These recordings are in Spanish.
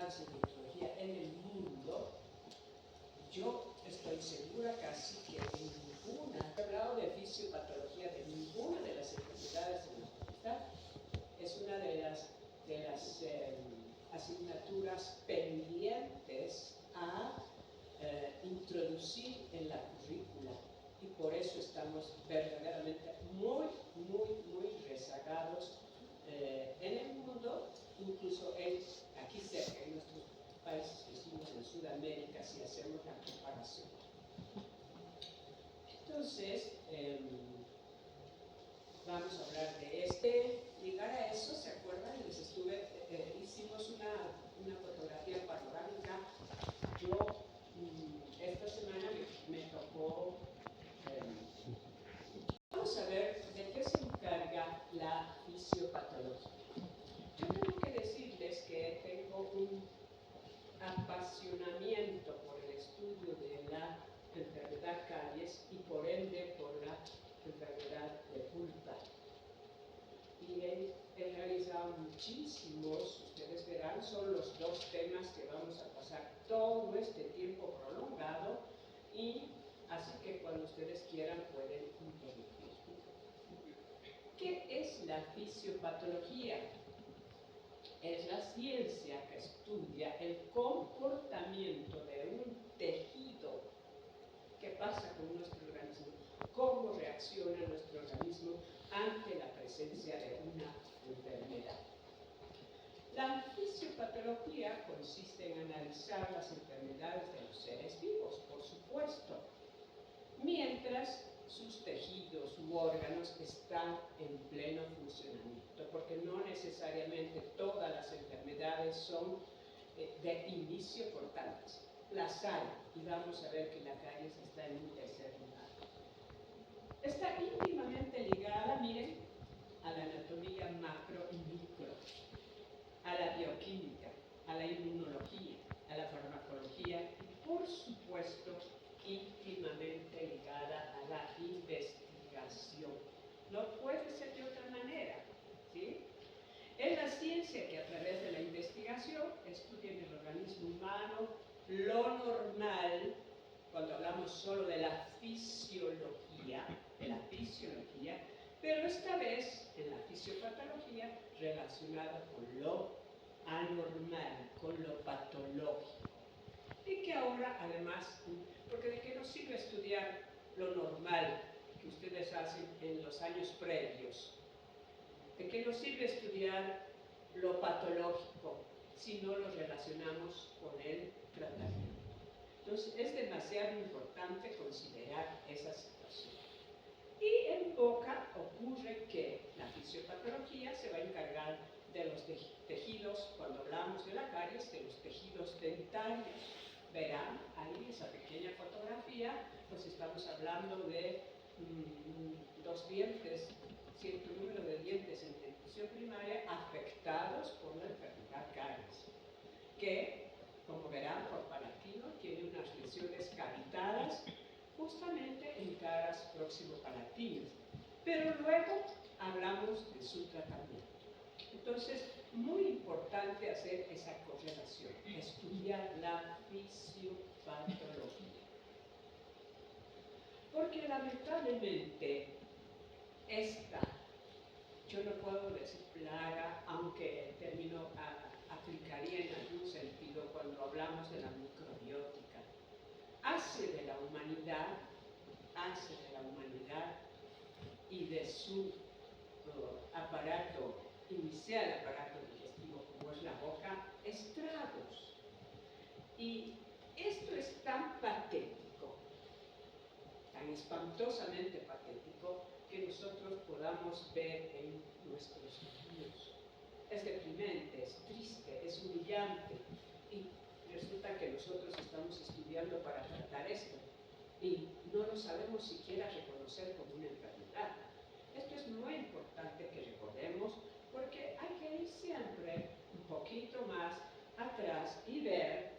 enfermedades en neumología en el mundo, yo estoy segura casi que ninguna, he hablado de fisiopatología de ninguna de las enfermedades en la facultad. Es una de las asignaturas pendientes a introducir en la currícula, y por eso estamos verdaderamente muy rezagados en el mundo, incluso aquí cerca, en nuestros países vecinos en Sudamérica, si hacemos la comparación. Entonces, vamos a hablar de llegar a eso. ¿Se acuerdan? Les hicimos una fotografía panorámica. Yo esta semana me tocó, vamos a ver de qué se encarga la fisiopatología. Yo tengo que decirles que tengo un apasionamiento por el estudio de la enfermedad caries y por ende por la enfermedad de pulpa. Y he realizado muchísimos, ustedes verán, son los dos temas que vamos a pasar todo este tiempo prolongado, y así que cuando ustedes quieran pueden interrumpir. ¿Qué es la fisiopatología? Es la ciencia que estudia el comportamiento de un tejido. ¿Qué pasa con nuestro organismo? ¿Cómo reacciona nuestro organismo ante la presencia de una enfermedad? La fisiopatología consiste en analizar las enfermedades de los seres vivos, por supuesto, mientras sus tejidos u órganos están en pleno funcionamiento, porque no necesariamente todas las enfermedades son de inicio cortantes. Las hay, y vamos a ver que la caries está en un tercer lugar. Está íntimamente ligada, miren, a la anatomía macro y micro, a la bioquímica, a la inmunología, a la farmacología y, por supuesto, íntimamente ligada a la investigación. No puede ser de otra manera, ¿sí? Es la ciencia que a través de la investigación estudia en el organismo humano lo normal, cuando hablamos solo de la fisiología, pero esta vez en la fisiopatología relacionada con lo anormal, con lo patológico. Y que ahora, además, porque ¿de qué nos sirve estudiar lo normal que ustedes hacen en los años previos? ¿De qué nos sirve estudiar lo patológico si no lo relacionamos con el tratamiento? Entonces, es demasiado importante considerar esa situación. Y en boca ocurre que la fisiopatología se va a encargar de los tejidos, cuando hablamos de la caries, de los tejidos dentarios. Verán ahí esa pequeña fotografía, pues estamos hablando de los dientes, cierto número de dientes en dentición primaria afectados por la enfermedad caries, que, como verán por palatino, tiene unas lesiones cavitadas justamente en caras próximo-palatinas. Pero luego hablamos de su tratamiento. Entonces, muy importante hacer esa correlación, estudiar la fisiopatología. Porque lamentablemente yo no puedo decir plaga, aunque el término aplicaría en algún sentido cuando hablamos de la microbiótica, hace de la humanidad y de su aparato inicial, aparato digestivo como es la boca, estragos. Y esto es tan patético, tan espantosamente patético, que nosotros podamos ver en nuestros niños. Es deprimente, es triste, es humillante, y resulta que nosotros estamos estudiando para tratar esto y no lo sabemos siquiera reconocer como una enfermedad. Esto es muy importante que recordemos, porque hay que ir siempre un poquito más atrás y ver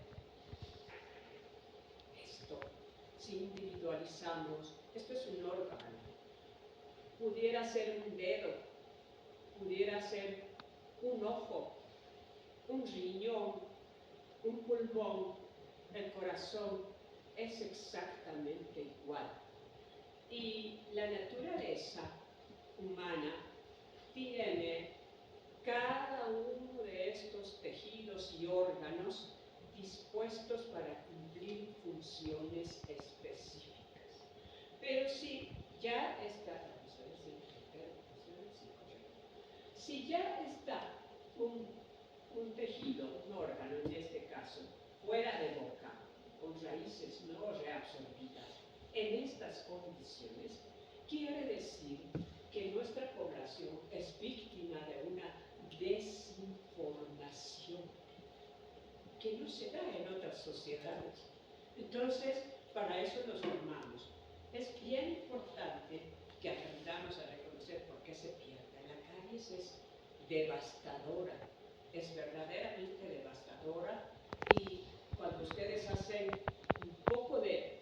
esto. Si individualizamos, esto es un órgano, pudiera ser un dedo, pudiera ser un ojo, un riñón, un pulmón, el corazón, es exactamente igual. Y la naturaleza humana tiene cada uno de estos tejidos y órganos dispuestos para cumplir funciones específicas. Pero si ya está, si ya está un tejido, un órgano en este caso, fuera de boca, con raíces no reabsorbidas, en estas condiciones, quiere decir que nuestra población es víctima de una desinformación que no se da en otras sociedades. Entonces, para eso nos formamos. Es bien importante que aprendamos a reconocer por qué se pierde. La caries es devastadora, es verdaderamente devastadora, y cuando ustedes hacen un poco de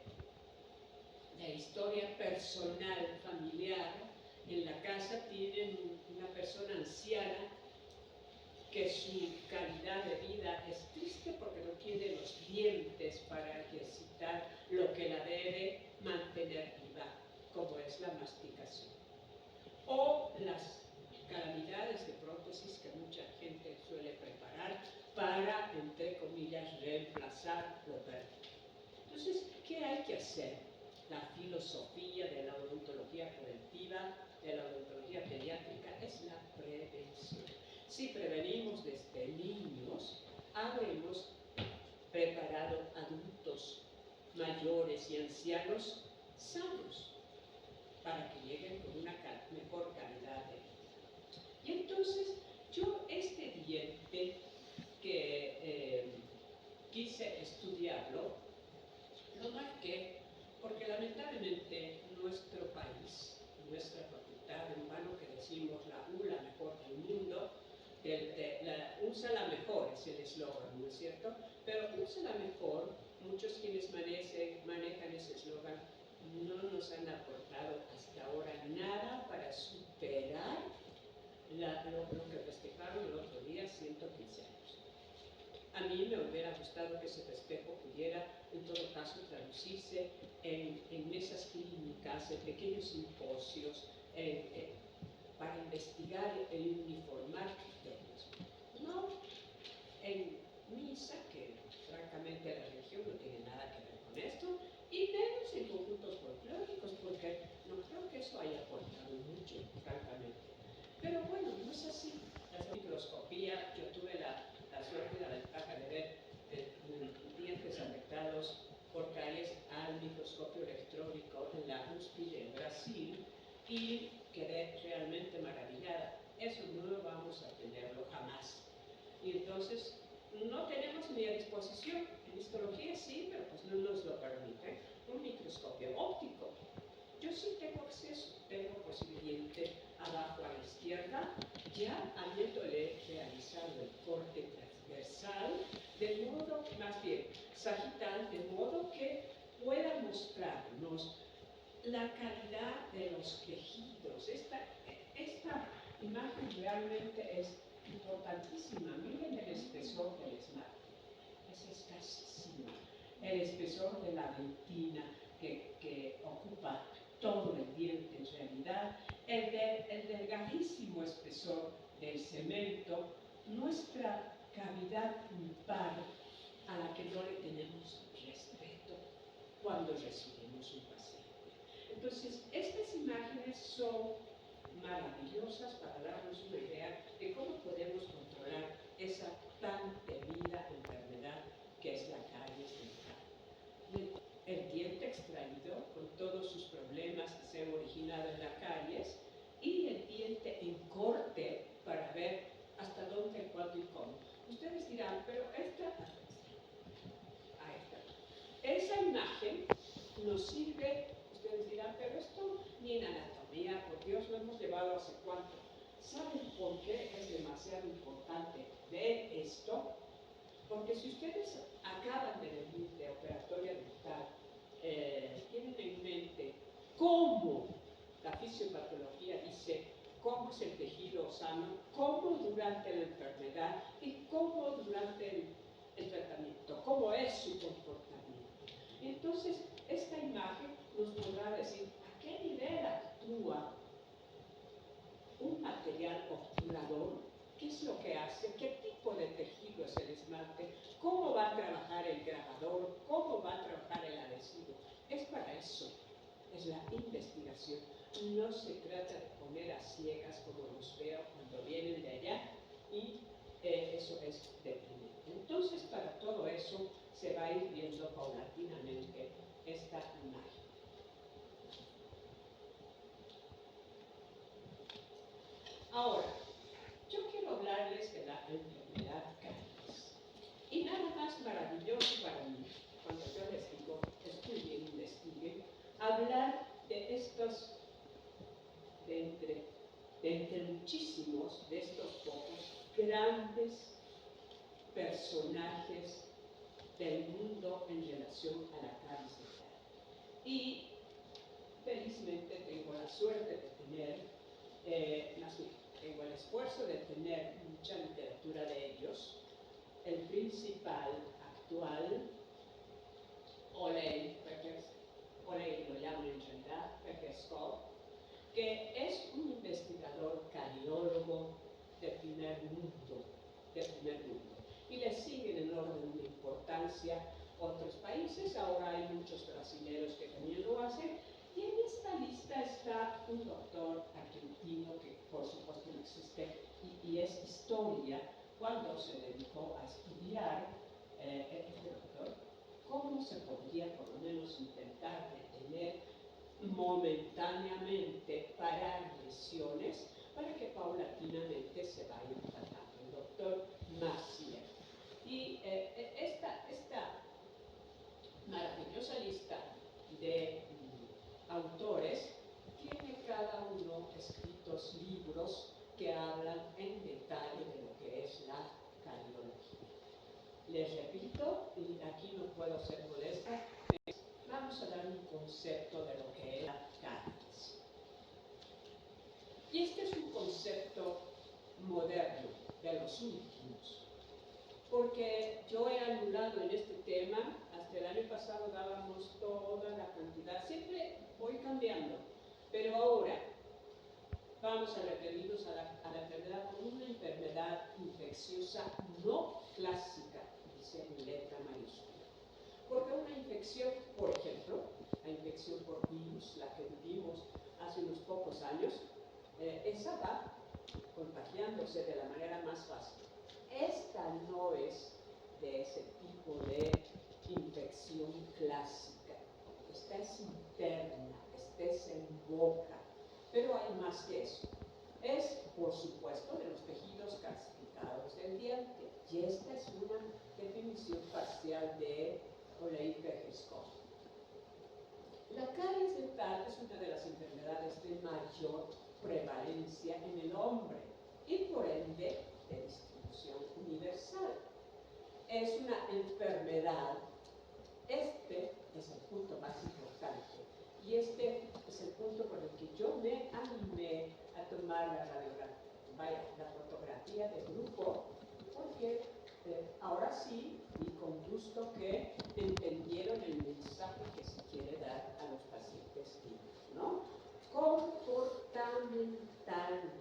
historia personal, familiar, en la casa tienen una persona anciana que su calidad de vida es triste porque no tiene los dientes para ejercitar lo que la debe mantener viva, como es la masticación. O las calamidades de prótesis que mucha gente suele preparar para, entre comillas, reemplazar lo perdido. Entonces, ¿qué hay que hacer? La filosofía de la odontología preventiva, de la odontología pediátrica, es la prevención. Si prevenimos desde niños, habremos preparado adultos mayores y ancianos sanos para que lleguen con una mejor calidad de vida. Y entonces, yo este diente que quise estudiarlo, lo marqué porque lamentablemente nuestro país, nuestra facultad, en vano que decimos la mejor del mundo, USA la mejor es el eslogan, ¿no es cierto? Pero USA la mejor, muchos quienes manejan ese eslogan no nos han aportado hasta ahora nada para superar lo que festejaron el otro día, 115 años. A mí me hubiera gustado que ese festejo pudiera, en todo caso, traducirse en mesas clínicas, en pequeños simposios, para investigar y uniformar criterios. No en misa, que francamente la religión no tiene nada que ver con esto, y menos en conjuntos folclóricos, porque no creo que eso haya aportado mucho, francamente. Pero bueno, no es así. La microscopía, yo tuve la suerte y la ventaja de ver dientes afectados por caries al microscopio electrónico en la USP de Brasil, y quedé realmente maravillada. Eso no vamos a tenerlo jamás. Y entonces, no tenemos ni a disposición, en histología sí, pero pues no nos lo permite, un microscopio óptico. Yo sí tengo acceso, tengo pues mi diente abajo a la izquierda, ya habiéndole realizado el corte transversal, de modo, más bien sagital, de modo que pueda mostrarnos la calidad de los tejidos. Esta imagen realmente es importantísima. Miren el espesor del esmalte, es escasísimo. El espesor de la dentina que ocupa todo el diente en realidad, el delgadísimo espesor del cemento, nuestra cavidad pulpar a la que no le tenemos respeto cuando recibimos un paciente. Entonces, estas imágenes son maravillosas para darnos una idea de cómo podemos controlar esa tan temida enfermedad que es la caries dental. El diente extraído, con todos sus problemas que se han originado en la caries, y el diente en corte para ver hasta dónde, cuándo y cómo. Ustedes dirán, pero esa imagen nos sirve. Ustedes dirán, pero esto ni en anatomía, por Dios, lo hemos llevado hace cuánto. ¿Saben por qué es demasiado importante ver esto? Porque si ustedes acaban de venir de operatoria dental, tienen en mente cómo la fisiopatología dice cómo es el tejido sano, cómo durante la enfermedad y cómo durante el tratamiento, cómo es su comportamiento. Entonces, esta imagen nos podrá decir a qué nivel actúa un material obturador, qué es lo que hace, qué tipo de tejido es el esmalte, cómo va a trabajar el grabador, cómo va a trabajar el adhesivo. Es para eso, es la investigación. No se trata de poner a ciegas como los veo cuando vienen de allá y eso es deprimente. Entonces, para todo eso se va a ir viendo paulatinamente esta imagen. Ahora, yo quiero hablarles de la enfermedad caries. Y nada más maravilloso para mí, cuando yo les digo, estudien, investiguen, hablar de estos, de entre muchísimos de estos pocos grandes personajes del mundo en relación a la caries dental. Y felizmente tengo la suerte de tener, más bien, tengo el esfuerzo de tener mucha literatura de ellos. El principal actual, Ole lo llaman en realidad, Pekeskov, que es un investigador cariólogo de primer mundo, y le siguen en orden de importancia otros países. Ahora hay muchos brasileños que también lo hacen, y en esta lista está un doctor argentino que por supuesto no existe y es historia, cuando se dedicó a estudiar este doctor cómo se podría por lo menos intentar detener momentáneamente, parar lesiones para que paulatinamente se vayan tratando. El doctor Maciel. Y esta maravillosa lista de autores tiene cada uno escritos libros que hablan en detalle de lo que es la cardiología. Les repito, y aquí no puedo ser molesta, vamos a dar un concepto de lo que es la caries. Y este es un concepto moderno, de los últimos, porque yo he anulado en este tema, hasta el año pasado dábamos toda la cantidad, siempre voy cambiando, pero ahora vamos a referirnos a la enfermedad como una enfermedad infecciosa no clásica, dice en letra mayúscula. Porque una infección, por ejemplo, la infección por virus, la que vivimos hace unos pocos años, esa va contagiándose de la manera más fácil. Esta no es de ese tipo de infección clásica. Esta es interna, esta es en boca, pero hay más que eso. Es, por supuesto, de los tejidos calcificados del diente. Y esta es una definición parcial de Ole Pekeskov. La caries dental es una de las enfermedades de mayor prevalencia en el hombre y por ende de distribución universal. Es una enfermedad, este es el punto más importante y este es el punto por el que yo me animé a tomar la fotografía de grupo, porque ahora sí, y con gusto que entendieron el mensaje que se quiere dar a los pacientes clínicos, ¿no? Comportamental.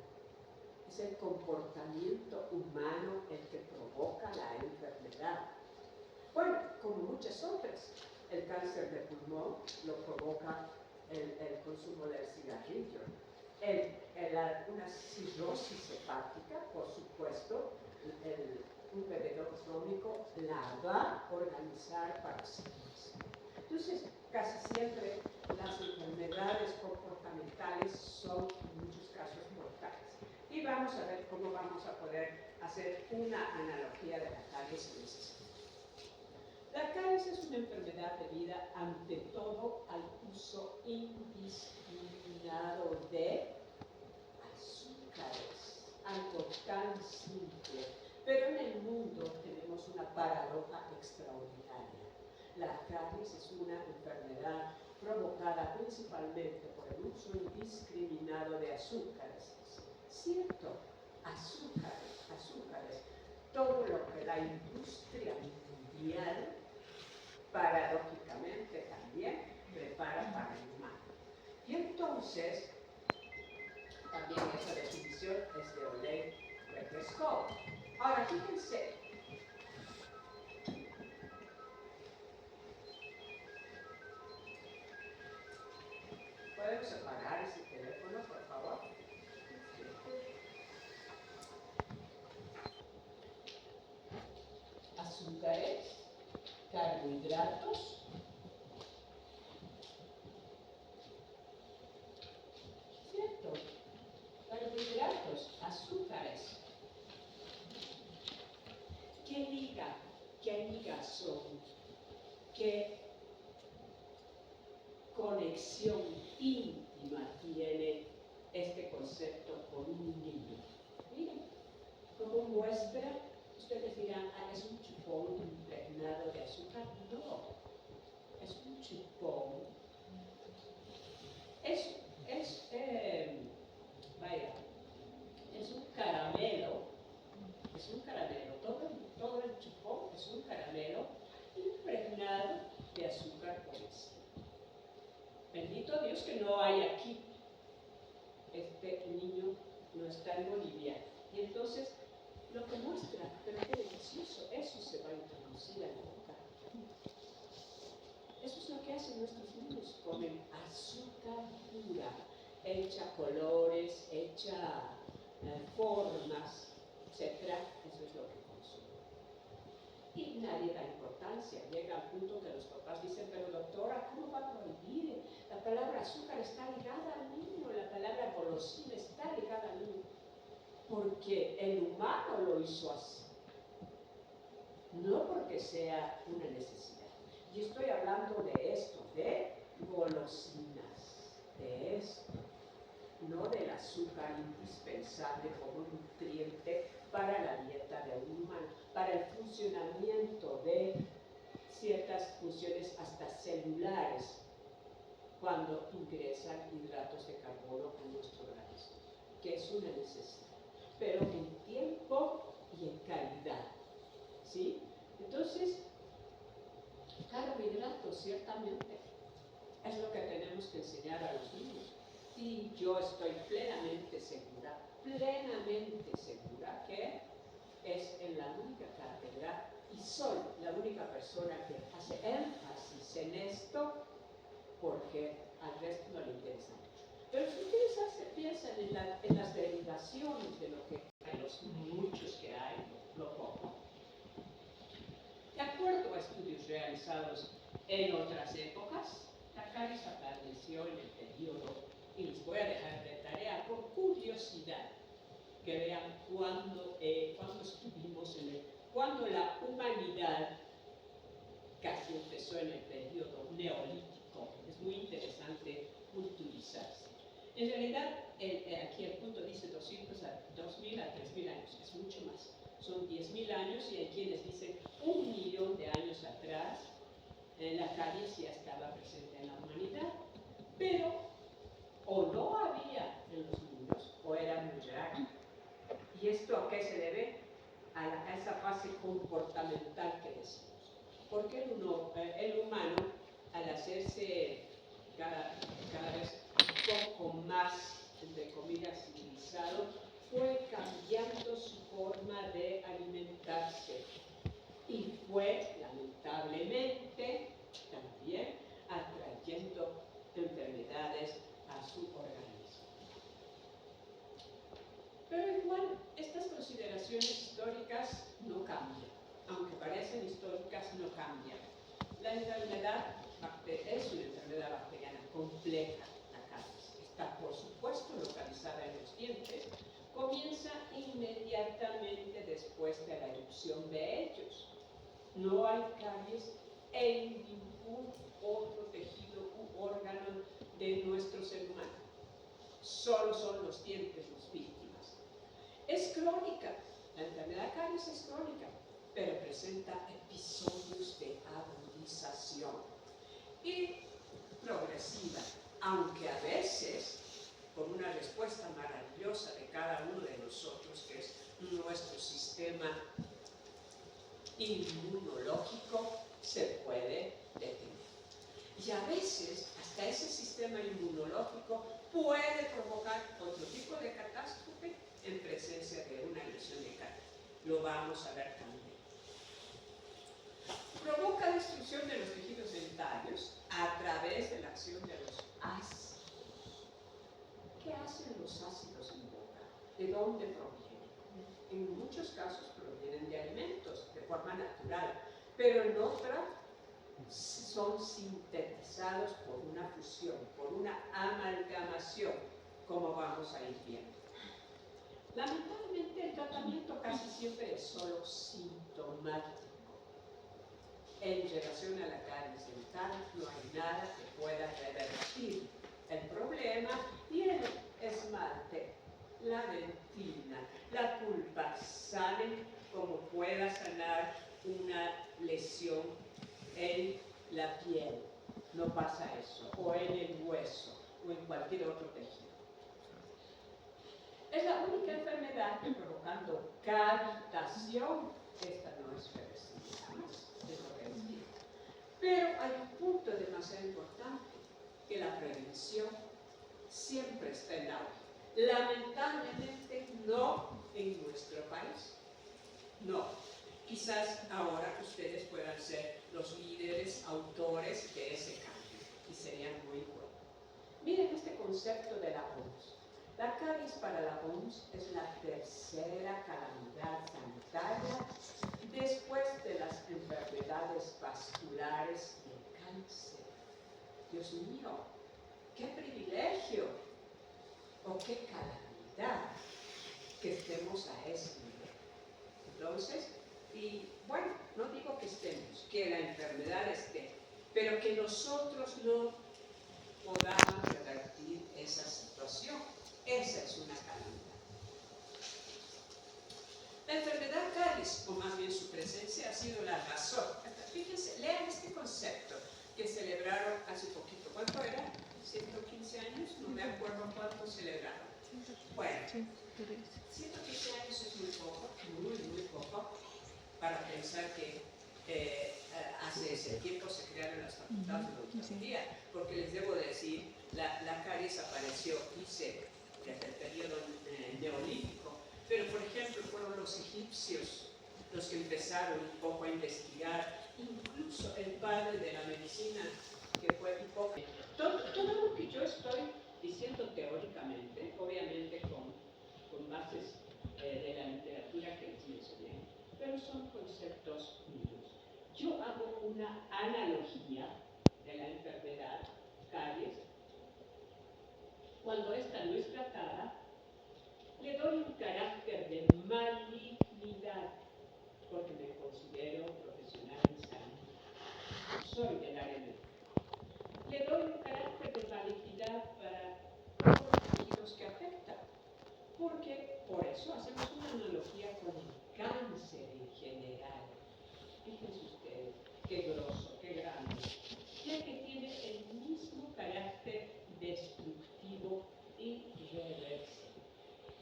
Es el comportamiento humano el que provoca la enfermedad. Bueno, como muchas otras, el cáncer de pulmón lo provoca el consumo del cigarrillo. Una cirrosis hepática, por supuesto, un bebedor crónico la va a organizar para sí mismo. Entonces, casi siempre las enfermedades comportamentales son en muchos casos mortales. Y vamos a ver cómo vamos a poder hacer una analogía de la caries en ese sentido. La caries es una enfermedad debida ante todo al uso indiscriminado de azúcares, algo tan simple. Pero en el mundo tenemos una paradoja extraordinaria. La caries es una enfermedad provocada principalmente por el uso indiscriminado de azúcares. Cierto, azúcares, todo lo que la industria bestial, paradójicamente también prepara para el humano. Y entonces, también esa definición es de Oleg Retkeskov. Ahora, fíjense, ¿podemos apagar ese teléfono, por favor? Azúcares, carbohidratos, ¿cierto? Carbohidratos, azúcares. ¿Qué ligas son? ¿Qué conexión íntima tiene este concepto con un niño? Miren, como muestra, ustedes dirán, es un chupón impregnado de azúcar. No, es un chupón. Vaya, es un caramelo, todo el chupón es un caramelo impregnado de azúcar por encima. Bendito Dios que no hay aquí. Este niño no está en Bolivia. Y entonces, lo que muestra, pero qué delicioso, eso se va a introducir a la boca. Eso es lo que hacen nuestros niños, comen azúcar pura, hecha colores, hecha formas, etc. Eso es lo que consumen. Y nadie da importancia. Llega al punto que los papás dicen, pero doctora, ¿cómo va a prohibir? La palabra azúcar está ligada al niño, la palabra golosina está ligada al niño. Porque el humano lo hizo así. No porque sea una necesidad. Y estoy hablando de esto, de golosinas, de esto, no del azúcar indispensable como nutriente para la dieta de un humano, para el funcionamiento de ciertas funciones hasta celulares cuando ingresan hidratos de carbono en nuestro organismo, que es una necesidad, pero en tiempo y en calidad, ¿sí? Entonces, carbohidratos, ciertamente, es lo que tenemos que enseñar a los niños. Y yo estoy plenamente segura que es en la única cátedra y soy la única persona que hace énfasis en esto porque al resto no le interesa mucho. Pero si ustedes piensan en las derivaciones de lo que hay, los muchos que hay, lo poco. De acuerdo a estudios realizados en otras épocas, la caries apareció en el periodo, y les voy a dejar de tarea por curiosidad, que vean cuando estuvimos cuando la humanidad casi empezó en el periodo neolítico. Es muy interesante culturizarse. En realidad, aquí el punto dice 200 a 2000 a 3000 años, es mucho más. Son 10.000 años y hay quienes dicen 1.000.000 de años atrás, la caries ya estaba presente en la humanidad, pero o no había en los niños o era muy raro. ¿Y esto a qué se debe? A esa fase comportamental que decimos. Porque el humano, al hacerse cada vez un poco más, entre comillas, civilizado, fue cambiando su forma de alimentarse y fue, lamentablemente, también atrayendo enfermedades a su organismo. Pero igual, estas consideraciones históricas no cambian. Aunque parecen históricas, no cambian. La enfermedad es una enfermedad bacteriana compleja, la caries. Está, por supuesto, localizada en los dientes. Comienza inmediatamente después de la erupción de ellos. No hay caries en ningún otro tejido u órgano de nuestro ser humano. Solo son los dientes los víctimas. Es crónica. La enfermedad caries es crónica, pero presenta episodios de agudización y progresiva, aunque a veces con una respuesta maravillosa de cada uno de nosotros, que es nuestro sistema inmunológico se puede detener. Y a veces, hasta ese sistema inmunológico puede provocar otro tipo de catástrofe en presencia de una lesión de caries. Lo vamos a ver también. Provoca destrucción de los tejidos dentarios a través de la acción de los ácidos. ¿Qué hacen los ácidos en boca? ¿De dónde provienen? En muchos casos provienen de alimentos de forma natural, pero en otras son sintetizados por una fusión, por una amalgamación, como vamos a ir viendo. Lamentablemente el tratamiento casi siempre es solo sintomático. En relación a la caries dental no hay nada que pueda revertir el problema y el esmalte, la dentina, la pulpa saben cómo pueda sanar una lesión en la piel. No pasa eso, o en el hueso, o en cualquier otro tejido. Es la única enfermedad que provocando cavitación, esta no es reversible, es lo que decía. Pero hay un punto demasiado importante, que la prevención siempre está en auge. Lamentablemente no en nuestro país. No. Quizás ahora ustedes puedan ser los líderes, autores de ese cambio, y serían muy buenos. Miren este concepto de la OMS. La caries para la OMS es la tercera calamidad sanitaria después de las enfermedades vasculares y el cáncer. Dios mío, qué privilegio o qué calamidad que estemos a ese nivel. Entonces, y bueno, no digo que estemos, que la enfermedad esté, pero que nosotros no podamos revertir esa situación. Esa es una calamidad. La enfermedad caries, o más bien su presencia, ha sido la razón. Fíjense, lean este concepto que celebraron hace poquito. ¿Cuánto era? ¿115 años? No me acuerdo cuánto celebraron. Bueno, 115 años es muy poco, muy poco, para pensar que hace ese tiempo se crearon las facultades de odontología, porque les debo decir, la caries apareció, dice, desde el periodo neolítico, pero por ejemplo fueron los egipcios los que empezaron un poco a investigar, incluso el padre de la medicina, que fue Hipócrates. Todo lo que yo estoy diciendo teóricamente, obviamente con bases de la literatura que les mencioné, pero son conceptos míos. Yo hago una analogía de la enfermedad caries. Cuando esta no es tratada, le doy un carácter de malignidad, porque me considero profesional en salud. Soy del área médica. Le doy un carácter de malignidad para todos los tejidos que afectan, porque por eso hacemos una analogía con el cáncer en general. Fíjense ustedes, qué grosso, qué grande, ya que tiene el mismo carácter destructivo y reversible.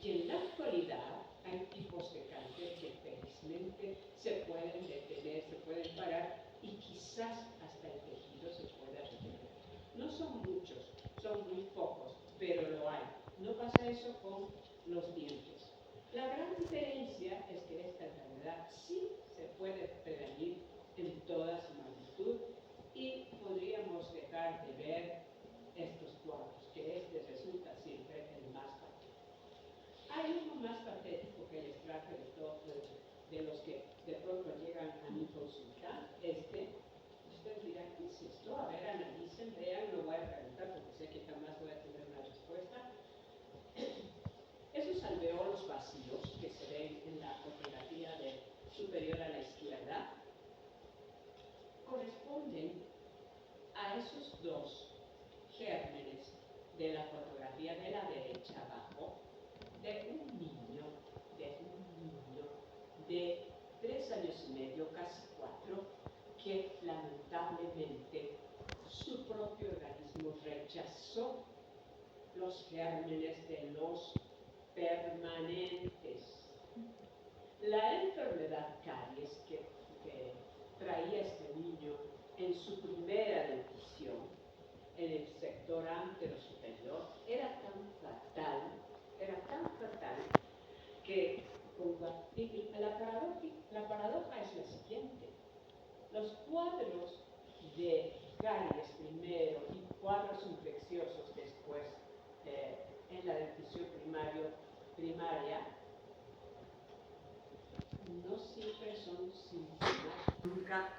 Y en la actualidad hay tipos de cáncer que felizmente se pueden detener, se pueden parar y quizás hasta el tejido se pueda regenerar. No son muchos, son muy pocos, pero lo hay. No pasa eso con los dientes. La gran diferencia es que esta enfermedad sí se puede prevenir en toda su magnitud y podríamos dejar de ver estos cuadros, que este resulta siempre el más patético. Hay uno más patético que les traje de los que de pronto llegan a mi consulta. Ustedes dirán, ¿qué es esto? A ver, analicen, vean, lo voy a preguntar porque sé que jamás voy a tener una respuesta. Esos alveolos vacíos que se ven en la fotografía superior a la izquierda corresponden a esos dos gérmenes de la fotografía de la derecha abajo de un niño de 3 años y medio, casi 4, que lamentablemente su propio organismo rechazó los gérmenes de los permanentes. La enfermedad caries, que cuadros de caries primero y cuadros infecciosos después en la dentición primaria no siempre son síntomas. Nunca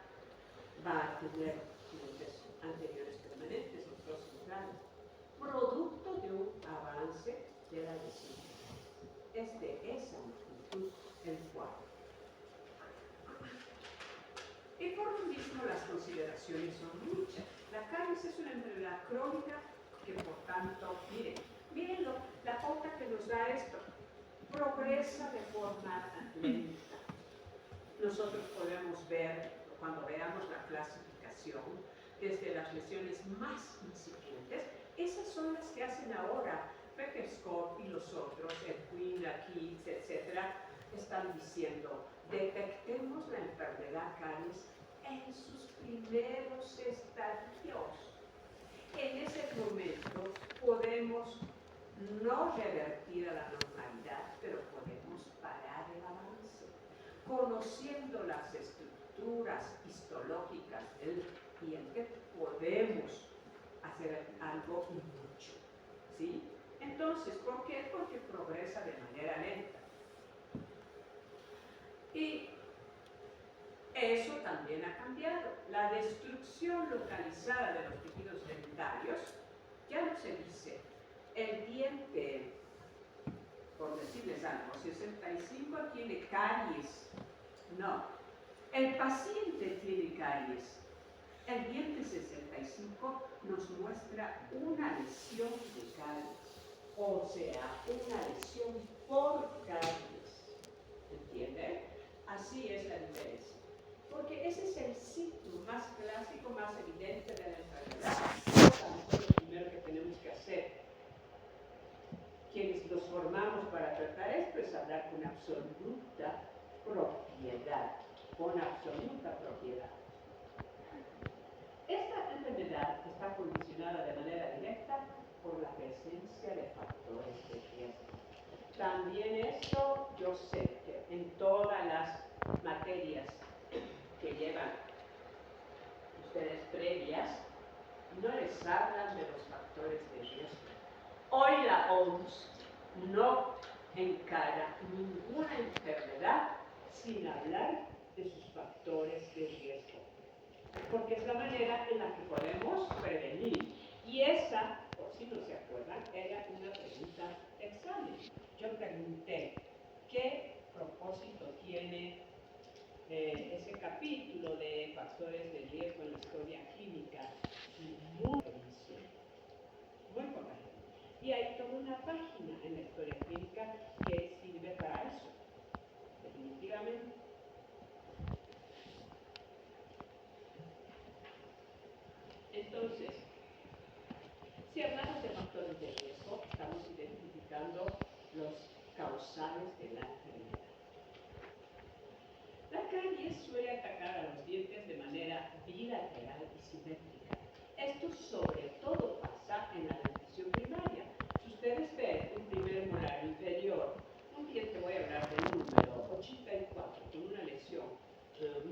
va a tener dientes anteriores permanentes o proximales, producto de un avance de la lesión. Es de esa magnitud el cuadro. Y por lo mismo las consideraciones son muchas. La caries es una enfermedad crónica que por tanto, miren la pauta que nos da esto, progresa de forma lenta. Nosotros podemos ver, cuando veamos la clasificación, desde las lesiones más incipientes, esas son las que hacen ahora Becker Scott y los otros, Edwin, Keats, etc., están diciendo, detectemos la enfermedad caries en sus primeros estadios. En ese momento podemos no revertir a la normalidad, pero podemos parar el avance. Conociendo las estructuras histológicas del diente, podemos hacer algo y mucho. ¿Sí? Entonces, ¿por qué? Porque progresa de manera lenta. Y eso también ha cambiado. La destrucción localizada de los tejidos dentarios, ya no se dice, el diente, por decirles algo, 65 tiene caries. No, el paciente tiene caries. El diente 65 nos muestra una lesión de caries, o sea, una lesión por caries. ¿Entienden? Así es la diferencia. Porque ese es el síntoma más clásico, más evidente de la enfermedad. Por lo primero que tenemos que hacer, quienes nos formamos para tratar esto, es hablar con absoluta propiedad. Con absoluta propiedad. Esta enfermedad está condicionada de manera directa por la presencia de factores de riesgo. También esto, yo sé que en todas las materias que llevan ustedes previas, no les hablan de los factores de riesgo. Hoy la OMS no encara ninguna enfermedad sin hablar de sus factores de riesgo, porque es la manera en la que podemos prevenir. Y esa, por si no se acuerdan, era una pregunta de examen. Yo pregunté, ¿qué propósito tiene ese capítulo de factores de riesgo en la historia clínica? Muy poca gente. Y hay toda una página en la historia clínica que sirve para eso, definitivamente. Entonces, si hablamos de factores de riesgo, estamos identificando los causales de la enfermedad. La caries suele atacar a los dientes de manera bilateral y simétrica. Esto sobre todo pasa en la dentición primaria. Si ustedes ven un primer molar inferior, un diente, voy a hablar del número 84, con una lesión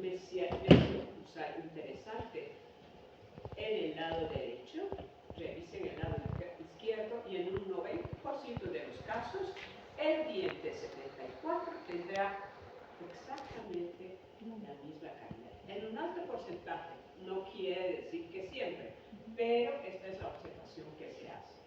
mesioclusal interesante en el lado derecho, revisen el lado izquierdo, y en un 90% de los casos, el diente 74 tendrá exactamente la misma calidad. En un alto porcentaje, no quiere decir que siempre, pero esta es la observación que se hace.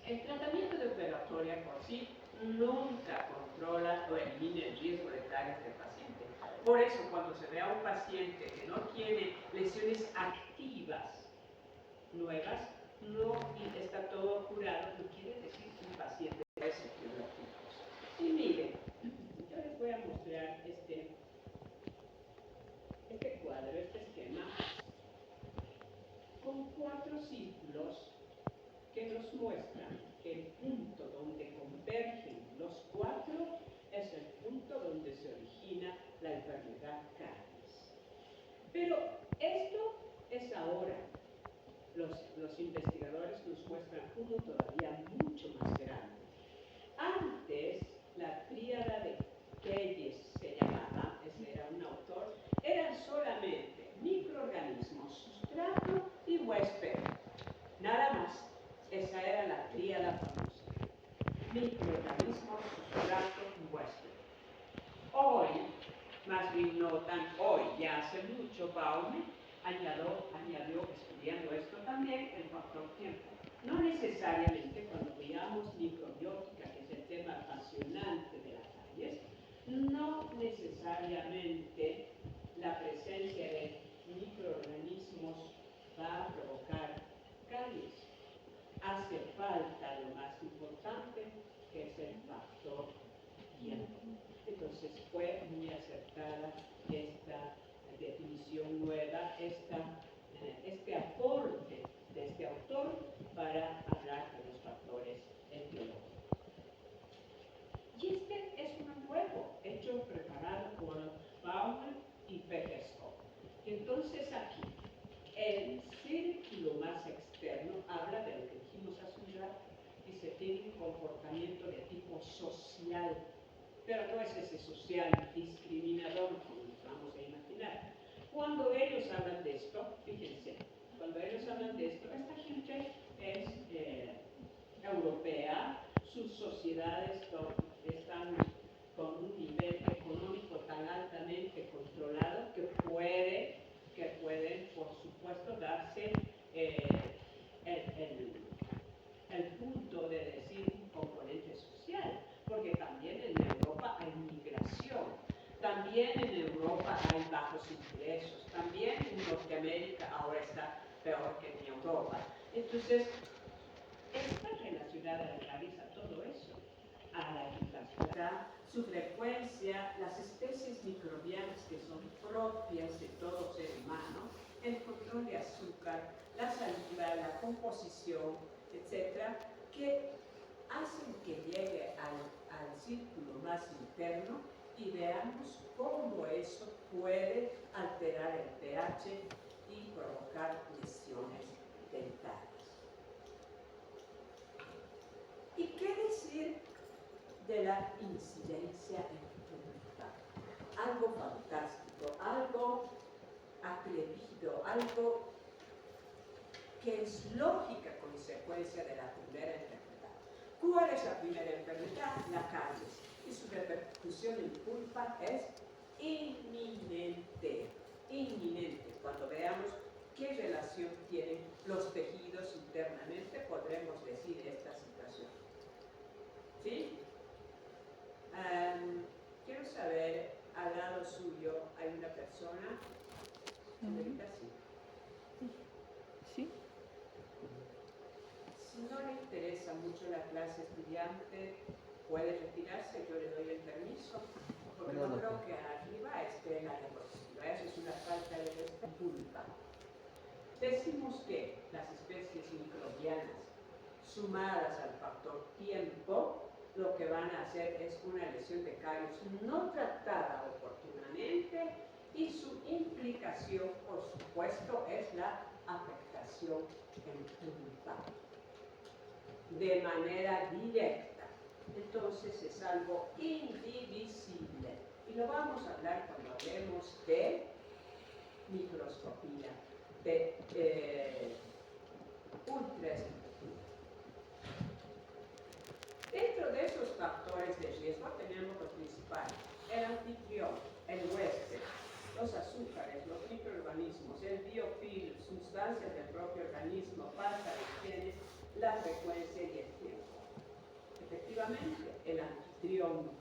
El tratamiento de operatoria por sí nunca controla o elimina el riesgo de caries del paciente. Por eso, cuando se ve a un paciente que no tiene lesiones activas nuevas, no está todo curado, no quiere decir que un paciente debe sufrir los. Y miren, yo les voy a mostrar este cuadro, este esquema, con 4 círculos que nos muestran que el punto donde convergen los 4 es el punto donde se origina la enfermedad caries. Pero esto es ahora. Los investigadores nos muestran uno todavía mucho más grande. Antes, la tríada de Keyes se llamaba, ese era un autor, eran solamente hace mucho Baume añadió, estudiando esto también, el factor tiempo. No necesariamente cuando veamos microbiótica, que es el tema apasionante de las caries, no necesariamente la presencia de microorganismos va a provocar caries. Hace falta lo más importante, que es el factor tiempo. Entonces fue muy acertada esta definición nueva, este aporte de este autor para hablar de los factores etiológicos. Y este es un nuevo, hecho preparado por Baume y Peterscope. Entonces aquí, el círculo más externo habla de lo que dijimos hace un rato, dice, tiene un comportamiento de tipo social, pero no es ese social discriminador como nos vamos a imaginar. Cuando ellos hablan de esto, fíjense, cuando ellos hablan de esto, esta gente es europea, sus sociedades están con un nivel económico tan altamente controlado que pueden, por supuesto, darse el punto de decir un componente social, porque también en Europa hay migración, también en Europa hay bajos ingresos, también en Norteamérica ahora está peor que en Europa. Entonces, está relacionada la cabeza todo eso, a la agricultura, su frecuencia, las especies microbianas que son propias de todo ser humano, el control de azúcar, la salud, la composición, etcétera, que hacen que llegue al círculo más interno y veamos cómo eso puede alterar el pH y provocar lesiones dentales. ¿Y qué decir de la incidencia económica? Algo fantástico, algo atrevido, algo que es lógica consecuencia de la primera enfermedad. ¿Cuál es la primera enfermedad? La caries. Y su repercusión en pulpa es inminente, inminente. Cuando veamos qué relación tienen los tejidos internamente, podremos decir esta situación. ¿Sí? Quiero saber, al lado suyo hay una persona, señorita, sí. ¿Sí? Si no le interesa mucho la clase estudiante, puede retirarse, yo le doy el permiso, porque no creo que arriba esté la diapositiva, eso es una falta de respeto. Decimos que las especies microbianas sumadas al factor tiempo, lo que van a hacer es una lesión de caries no tratada oportunamente y su implicación, por supuesto, es la afectación en pulpa de manera directa. Entonces es algo indivisible y lo vamos a hablar cuando hablemos de microscopía, de ultraescopía. Dentro de esos factores de riesgo tenemos los principales: el anfitrión, el huésped, los azúcares, los microorganismos, el biofilm, sustancias del propio organismo, falta de higiene, la frecuencia y el tiempo. Efectivamente, el anfitrión,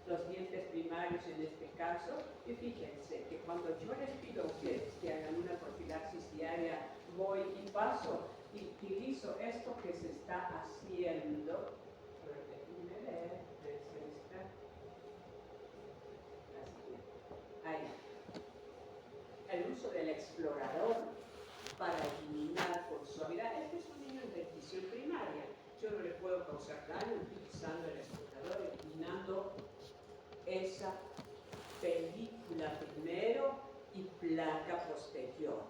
los dientes primarios en este caso, y fíjense que cuando yo les pido a ustedes que hagan una profilaxis diaria, voy y paso y utilizo esto que se está haciendo. Ahí. El uso del explorador para eliminar con suavidad. Este es un niño en dentición primaria. Yo no le puedo causar daño utilizando el explorador, eliminando esa película primero y placa posterior.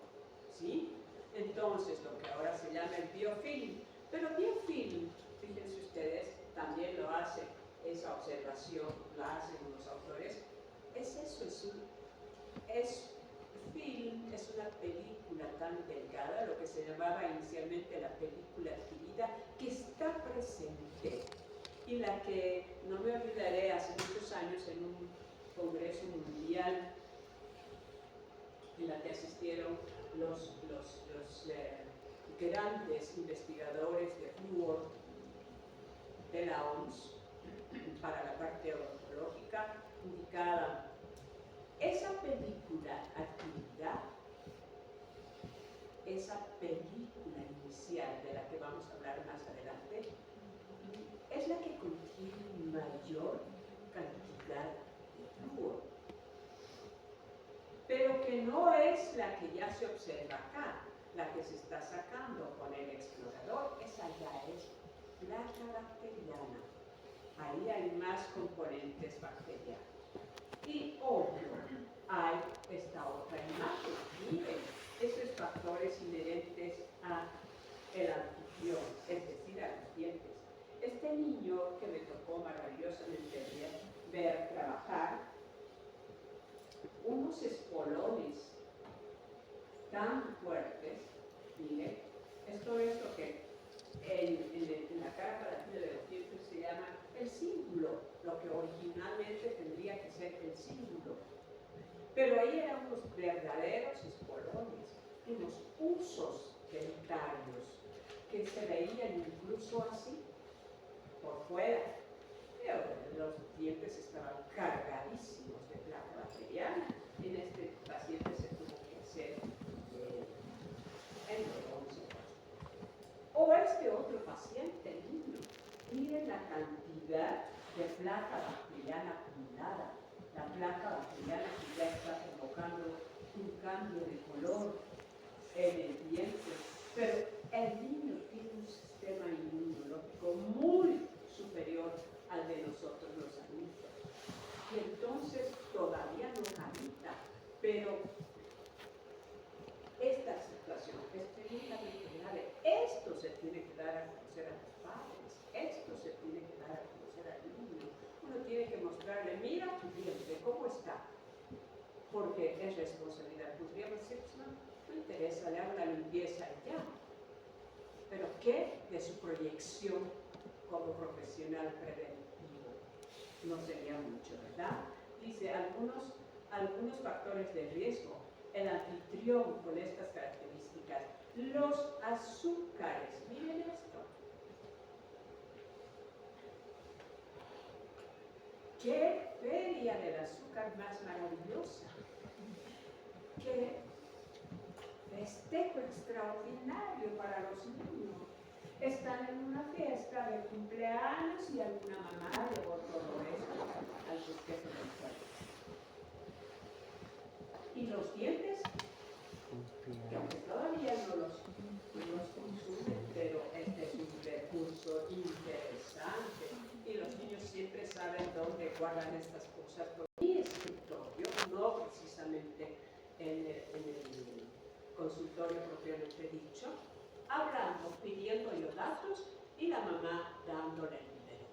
¿Sí? Entonces, lo que ahora se llama el biofilm. Pero biofilm, fíjense ustedes, también lo hace, esa observación la hacen los autores. Es eso, es film, es una película tan delgada, lo que se llamaba inicialmente la película adquirida, que está presente y la que no me olvidaré hace muchos años en un congreso mundial en la que asistieron los grandes investigadores de flúor de la OMS para la parte odontológica, indicada esa película Actividad, esa película inicial de la que vamos a hablar más adelante, es la que contiene mayor cantidad de flúor, pero que no es la que ya se observa acá, la que se está sacando con el explorador. Esa ya es placa bacteriana. Ahí hay más componentes bacterianos. Y obvio, hay esta otra imagen. Miren, esos factores inherentes a el anfitrión, es decir, a los dientes. Este niño que me tocó maravillosamente ver trabajar, unos espolones tan fuertes, miren, esto es lo que en la cara palatina de los dientes se llama el cíngulo, lo que originalmente tendría que ser el cíngulo. Pero ahí eran unos verdaderos espolones, unos usos dentarios que se veían incluso así, por fuera. Pero los dientes estaban cargadísimos de placa bacteriana. En este paciente se tuvo que hacer endodoncia. O este otro paciente, niño, miren la cantidad de placa bacteriana acumulada. La placa bacteriana que ya está provocando un cambio de color en el diente. Pero el niño tiene un sistema inmunológico muy superior al de nosotros los adultos. Y entonces todavía no habita, pero esta situación es tremendamente grave. Esto se tiene que dar a conocer a los padres, esto se tiene que dar a conocer al niño. Uno tiene que mostrarle, mira tu diente, ¿cómo está? Porque es responsabilidad. Podríamos decir, pues no interesa, le hago la limpieza y ya. Pero ¿qué de su proyección como profesional preventivo? No sería mucho, ¿verdad? Dice, algunos factores de riesgo. El anfitrión con estas características. Los azúcares. Miren esto. ¡Qué feria del azúcar más maravillosa! ¡Qué festejo extraordinario para los niños! Están en una fiesta de cumpleaños y alguna mamá llevó todo esto al bosquejo del pueblo. Y los dientes, que aunque todavía no los consumen, pero este es un recurso interesante. Y los niños siempre saben dónde guardan estas cosas. Por mi escritorio, no precisamente en el consultorio propiamente dicho, hablando, pidiendo yo datos y la mamá dándole el dinero.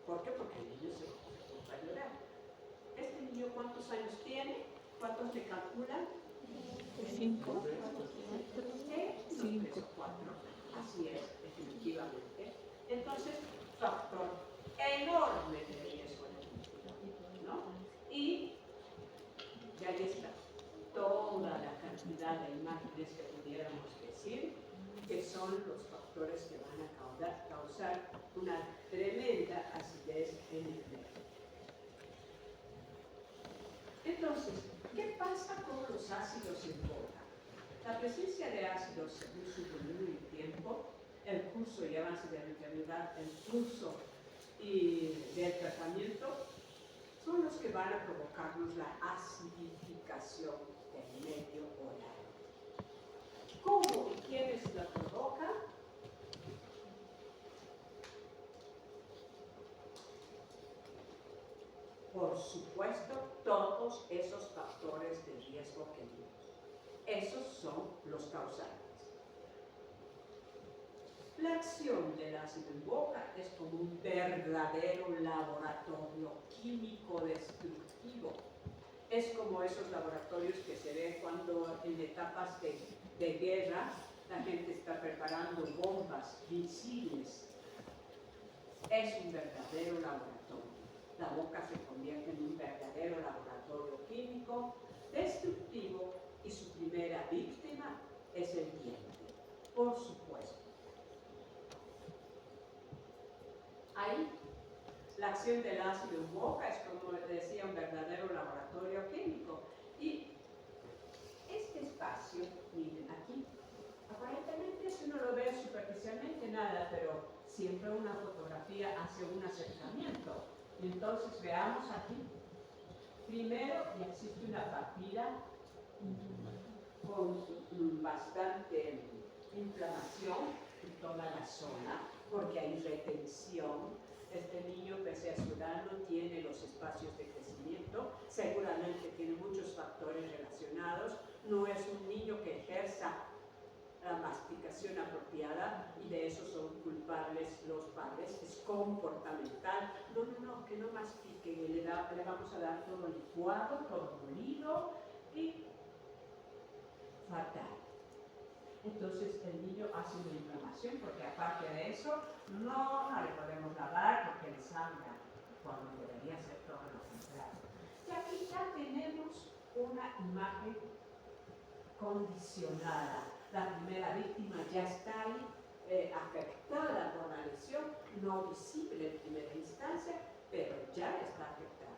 ¿Por qué? Porque el niño se va a llorar. ¿Este niño cuántos años tiene? ¿Cuántos le calculan? 5. 5 o 4. Así es, definitivamente. Entonces, factor enorme de riesgo en el niño, ¿no? Y ya ahí está toda la cantidad de imágenes que pudiéramos decir que son los factores que van a causar una tremenda acidez en el nervio. Entonces, ¿qué pasa con los ácidos en boca? La presencia de ácidos según su volumen y tiempo, el curso y avance de la enfermedad, el curso y del tratamiento, son los que van a provocarnos la acidificación del medio oral. ¿Cómo y quiénes la provocan? Por supuesto, todos esos factores de riesgo que vimos. Esos son los causantes. La acción del ácido en boca es como un verdadero laboratorio químico destructivo. Es como esos laboratorios que se ven cuando en etapas de guerra la gente está preparando bombas, misiles. Es un verdadero laboratorio. La boca se convierte en un verdadero laboratorio químico destructivo aplicación del ácido en boca es, como decía, un verdadero laboratorio químico. Y este espacio, miren aquí, aparentemente si uno lo ve superficialmente nada, pero siempre una fotografía hace un acercamiento. Entonces veamos aquí. Primero existe una papila con bastante inflamación en toda la zona, porque hay retención. Este niño, pese a su edad, no tiene los espacios de crecimiento, seguramente tiene muchos factores relacionados, no es un niño que ejerza la masticación apropiada y de eso son culpables los padres, es comportamental. No, que no mastique, le vamos a dar todo licuado, todo molido y fatal. Entonces el niño hace una inflamación porque aparte de eso no le podemos lavar porque le sangra, cuando debería ser todo lo contrario. Y aquí ya tenemos una imagen condicionada. La primera víctima ya está ahí afectada por la lesión, no visible en primera instancia, pero ya está afectada.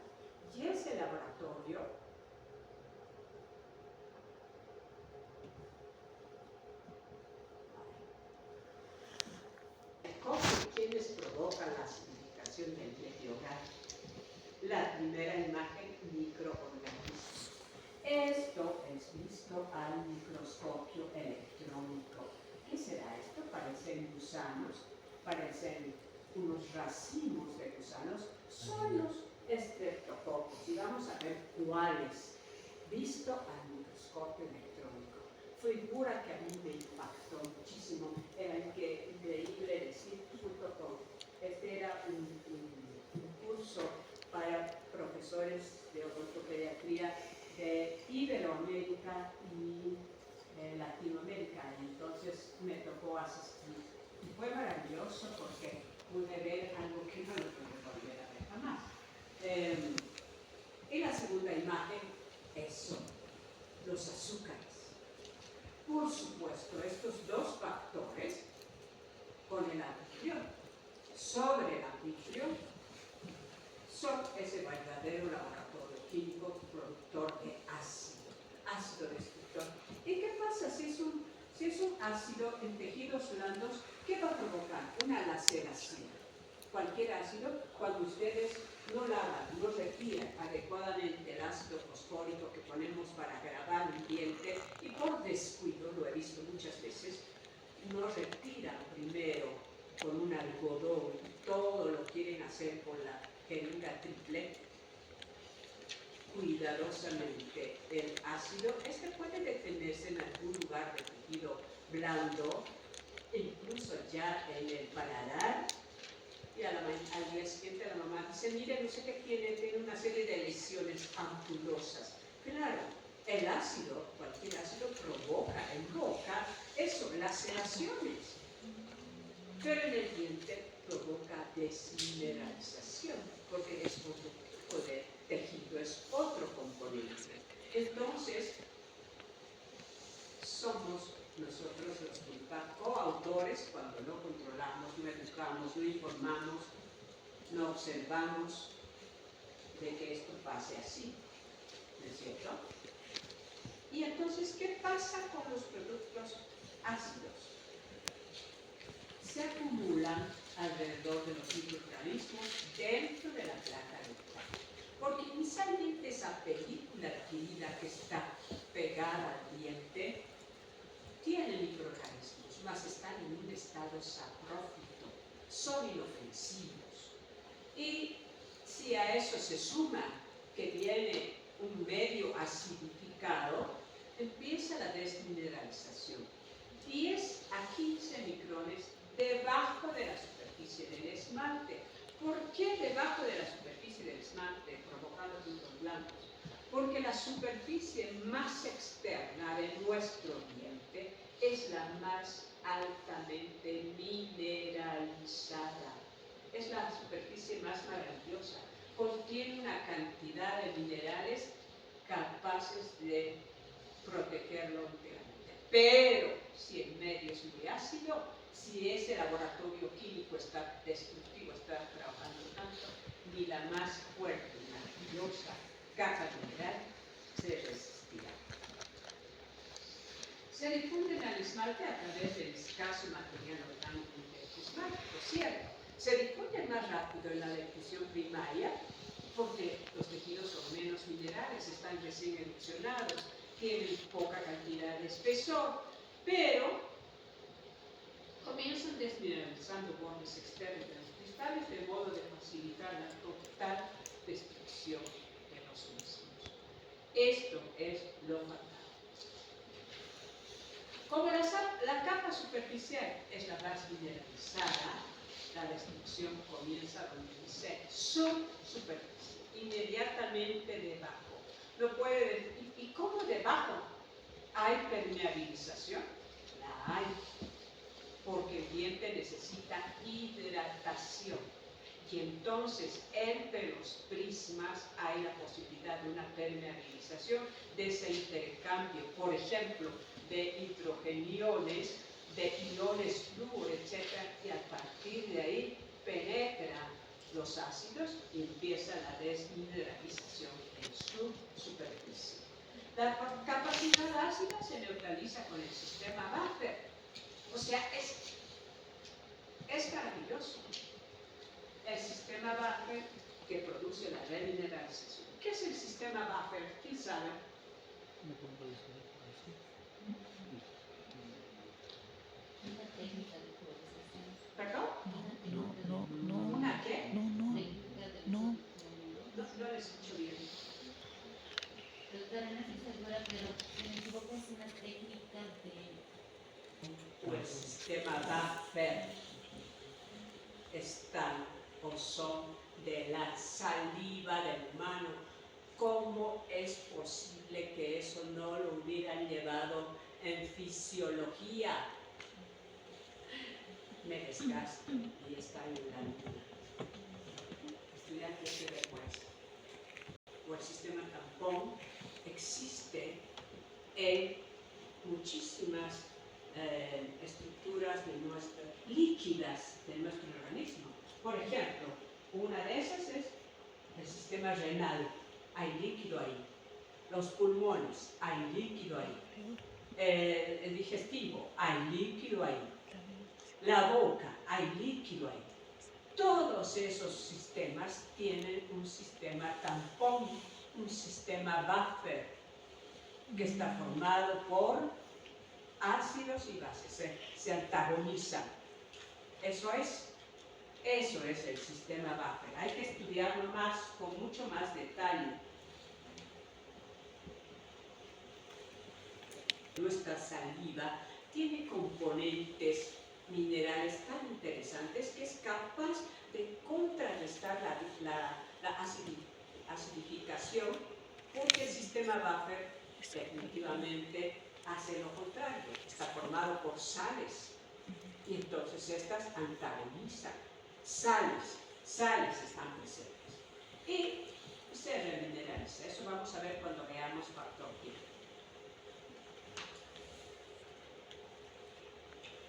Y ese laboratorio quienes provocan la acidificación del medio hogar. La primera imagen, microorganismos. Esto es visto al microscopio electrónico. ¿Qué será esto? Parecen gusanos, parecen unos racimos de gusanos. Son los estreptococos y vamos a ver cuáles, visto al microscopio electrónico. Figura que a mí me impactó muchísimo, era increíble decir, junto con, este era un curso para profesores de odontopediatría de Iberoamérica y Latinoamérica, y entonces me tocó asistir. Y fue maravilloso porque pude ver algo que no lo pude volver a ver jamás. Y la segunda imagen, eso, los azúcares. Por supuesto, estos dos factores con el anfitrión, sobre el anfitrión, son ese verdadero laboratorio químico productor de ácido destructor. ¿Y qué pasa si es un ácido en tejidos blandos? ¿Qué va a provocar? Una laceración. Cualquier ácido, cuando ustedes no lavan, no retiran adecuadamente el ácido fosfórico que ponemos para grabar un diente, y por descuido, lo he visto muchas veces, no retiran primero con un algodón, todo lo quieren hacer con la jeringa triple, cuidadosamente el ácido, este puede detenerse en algún lugar de tejido blando, incluso ya en el paladar, y al día siguiente la mamá dice, mire, no sé qué tiene una serie de lesiones ampulosas. Claro, el ácido, cualquier ácido provoca en boca eso, laceraciones, pero en el diente provoca desmineralización, porque es otro tipo de tejido, es otro componente. Entonces, somos nosotros los coautores cuando no controlamos, no educamos, no informamos, no observamos de que esto pase así, ¿no es cierto? Y entonces, ¿qué pasa con los productos ácidos? Se acumulan alrededor de los microorganismos dentro de la placa dental, porque inicialmente esa película adquirida que está pegada al diente tiene microorganismos, mas están en un estado saprófito, son inofensivos. Y si a eso se suma que viene un medio acidificado, empieza la desmineralización. Y es a 15 micrones debajo de la superficie del esmalte. ¿Por qué debajo de la superficie del esmalte, provocando puntos blancos? Porque la superficie más externa de nuestro diente es la más altamente mineralizada. Es la superficie más maravillosa. Contiene una cantidad de minerales capaces de protegerlo íntegramente. Pero si el medio es muy ácido, si ese laboratorio químico está destructivo, está trabajando tanto, y la más fuerte y maravillosa capa mineral se resistirá. Se difunden al esmalte a través del escaso material orgánico interprismático, ¿cierto? Se difunden más rápido en la difusión primaria porque los tejidos son menos minerales, están recién erupcionados, tienen poca cantidad de espesor, pero comienzan desmineralizando bordes externos de los cristales de modo de facilitar la total destrucción de los mismos. Esto es lo fatal. Como la capa superficial es la más mineralizada, la destrucción comienza donde dice subsuperficie, inmediatamente debajo. No puede, ¿y cómo debajo? ¿Hay permeabilización? La hay, porque el diente necesita hidratación. Y entonces, entre los prismas hay la posibilidad de una permeabilización, de ese intercambio, por ejemplo, de hidrogeniones, de iones flúor, etc. Y a partir de ahí penetran los ácidos y empieza la desmineralización en su superficie. La capacidad ácida se neutraliza con el sistema buffer. O sea, es maravilloso. El sistema buffer que produce la remineralización. ¿Qué es el sistema buffer? ¿Quién sabe? ¿Perdón? No. ¿Una qué? No. No le escucho bien. Doctora, no estoy segura, pero si me equivoco es una técnica de... El sistema buffer están o son de la saliva del humano. ¿Cómo es posible que eso no lo hubieran llevado en fisiología? Me desgasto y está en la luna. Estudiantes de vergüenza. O el sistema tampón existe en muchísimas estructuras líquidas de nuestro organismo. Por ejemplo, una de esas es el sistema renal, hay líquido ahí. Los pulmones, hay líquido ahí. El digestivo, hay líquido ahí. La boca, hay líquido ahí. Todos esos sistemas tienen un sistema tampón, un sistema buffer, que está formado por ácidos y bases, se antagonizan. Eso es el sistema buffer. Hay que estudiarlo más, con mucho más detalle. Nuestra saliva tiene componentes minerales tan interesantes que es capaz de contrarrestar la acidificación, porque el sistema buffer definitivamente hace lo contrario, está formado por sales y entonces estas antagonizan. Sales están presentes y se remineraliza. Eso vamos a ver cuando veamos factor químico.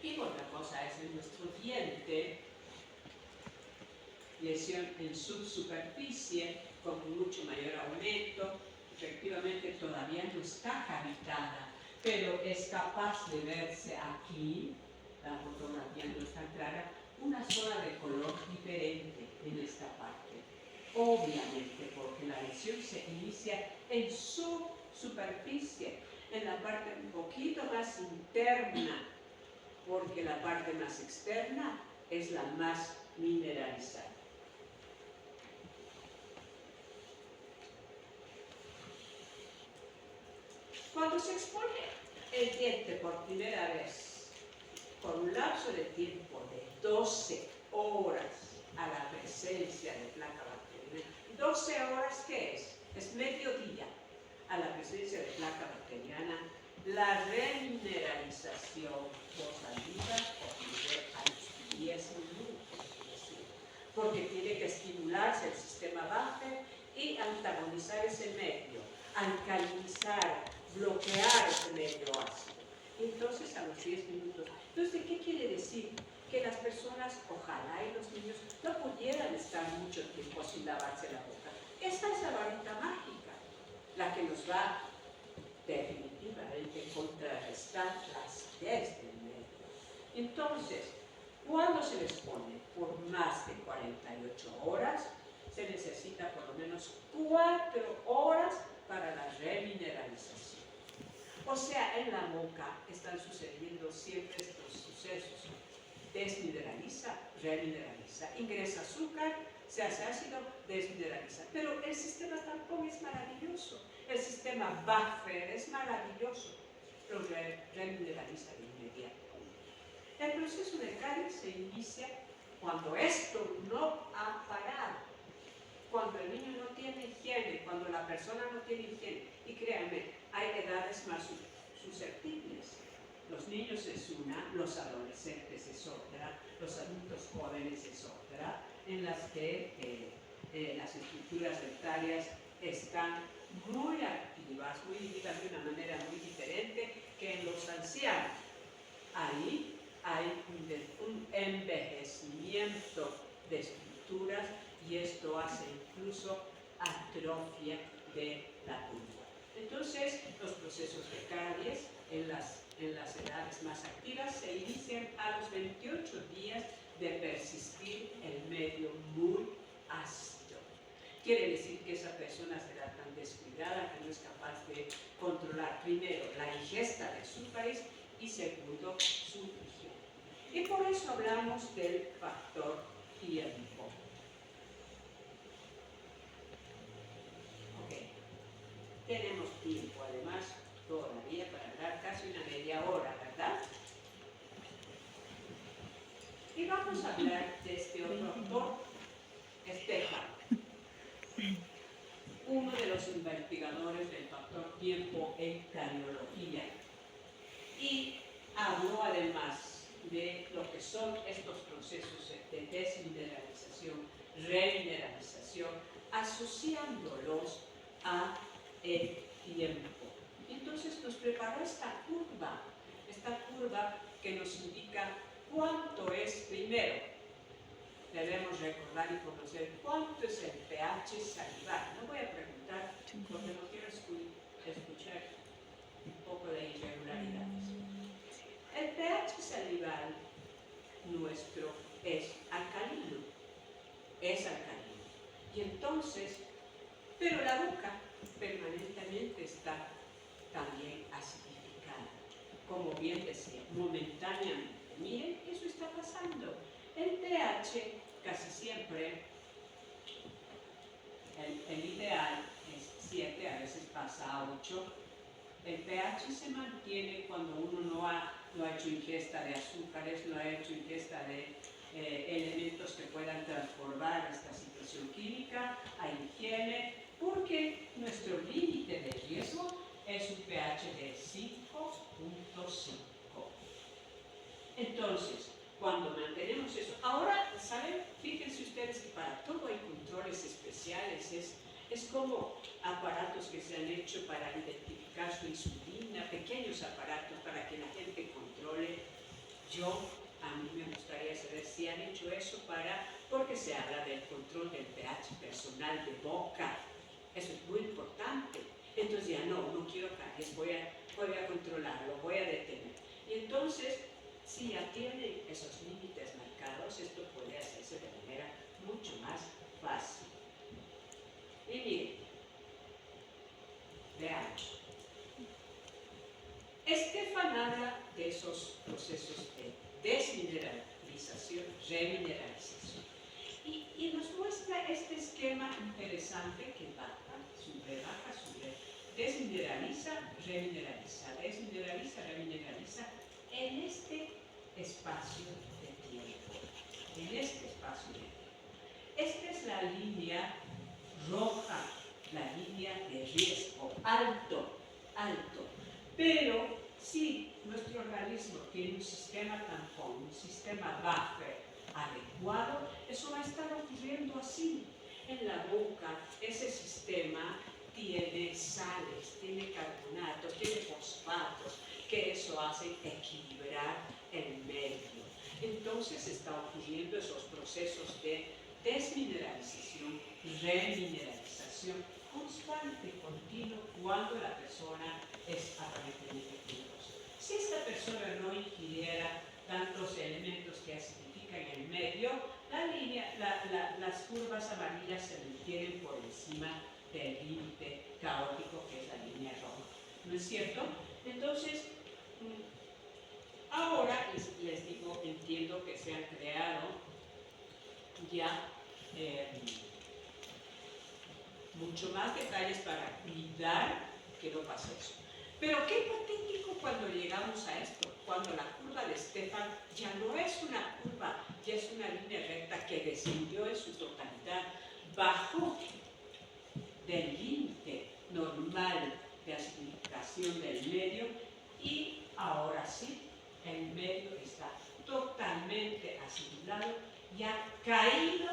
Y otra cosa es en nuestro diente, lesión en subsuperficie con mucho mayor aumento. Efectivamente todavía no está cavitada, pero es capaz de verse aquí, la fotografía no está clara, una zona de color diferente en esta parte. Obviamente porque la lesión se inicia en subsuperficie, en la parte un poquito más interna, porque la parte más externa es la más mineralizada. Cuando se expone el diente por primera vez, por un lapso de tiempo de 12 horas a la presencia de placa bacteriana, 12 horas, ¿qué es? Es medio día a la presencia de placa bacteriana, la remineralización por saliva ocurre a los 10 minutos, porque tiene que estimularse el sistema buffer y antagonizar ese medio, alcalinizar, bloquear ese medio ácido. Entonces a los 10 minutos. Entonces, ¿qué quiere decir? que las personas, ojalá y los niños, no pudieran estar mucho tiempo sin lavarse la boca. Esta es la varita mágica, la que nos va definitivamente contrarrestar la acidez del medio. Entonces, cuando se les pone por más de 48 horas, se necesita por lo menos 4 horas para la remineralización. O sea, en la boca están sucediendo siempre estos sucesos. Desmineraliza, remineraliza, ingresa azúcar, se hace ácido, desmineraliza. Pero el sistema tampón es maravilloso, el sistema buffer es maravilloso, lo remineraliza de inmediato. El proceso de caries se inicia cuando esto no ha parado, cuando el niño no tiene higiene, cuando la persona no tiene higiene. Y créanme, hay edades más susceptibles. Los niños es una, los adolescentes es otra, los adultos jóvenes es otra, en las que las estructuras dentarias están muy activas, muy divididas de una manera muy diferente que en los ancianos. Ahí hay un envejecimiento de estructuras y esto hace incluso atrofia de la pulpa. Entonces, los procesos de caries en las edades más activas se inician a los 28 días de persistir el medio muy ácido. Quiere decir que esa persona será tan descuidada que no es capaz de controlar primero la ingesta de azúcares y segundo su higiene. Y por eso hablamos del factor tiempo. Ok, tenemos tiempo además todavía para hablar casi una media hora, ¿verdad? Y vamos a hablar de este otro autor, Stefan, uno de los investigadores del factor tiempo en cariología. Y habló además de lo que son estos procesos de desmineralización, remineralización, asociándolos a el tiempo. Entonces nos preparó esta curva que nos indica cuánto es, primero, debemos recordar y conocer cuánto es el pH salival. No voy a preguntar porque no quiero escuchar un poco de irregularidades. El pH salival nuestro es alcalino. Y entonces, pero la boca permanentemente está también acidificada. Como bien decía, momentáneamente. Miren, eso está pasando. El pH casi siempre, el ideal es 7, a veces pasa a 8. El pH se mantiene cuando uno no ha hecho ingesta de azúcares, no ha hecho ingesta de elementos que puedan transformar esta situación química, a higiene, porque nuestro límite de riesgo es un pH de 5.5. Entonces, cuando mantenemos eso, ahora, ¿saben? Fíjense ustedes que para todo hay controles especiales, es como aparatos que se han hecho para identificar su insulina, pequeños aparatos para que la gente controle. A mí me gustaría saber si han hecho eso porque se habla del control del pH personal de boca. Eso es muy importante. Entonces ya no quiero caries, voy a controlarlo, voy a detener. Y entonces, si ya tienen esos límites marcados, esto puede hacerse de manera mucho más fácil. Y miren, veamos. Stefan habla de esos procesos de desmineralización, remineralización. Y nos muestra este esquema interesante que baja, sube, desmineraliza, remineraliza, desmineraliza, remineraliza, en este espacio de tiempo. Esta es la línea roja, la línea de riesgo, alto. Pero si nuestro organismo tiene un sistema tampón, un sistema buffer adecuado, eso va a estar ocurriendo así. En la boca, ese sistema tiene sales, tiene carbonatos, tiene fosfatos, que eso hace equilibrar el medio. entonces está ocurriendo esos procesos de desmineralización, remineralización constante, continuo, cuando la persona es aparentemente cuidadosa. Si esta persona no ingiriera tantos elementos que acidifican el medio, las curvas amarillas se mantienen por encima del límite caótico, que es la línea roja. ¿No es cierto? Entonces, ahora les digo, entiendo que se han creado ya mucho más detalles para cuidar que no pase eso. Pero qué patético cuando llegamos a esto, cuando la curva de Stefan ya no es una curva, ya es una línea recta que descendió en su totalidad, bajó del límite normal de acidificación del medio y ahora sí, el medio está totalmente acidulado y ha caído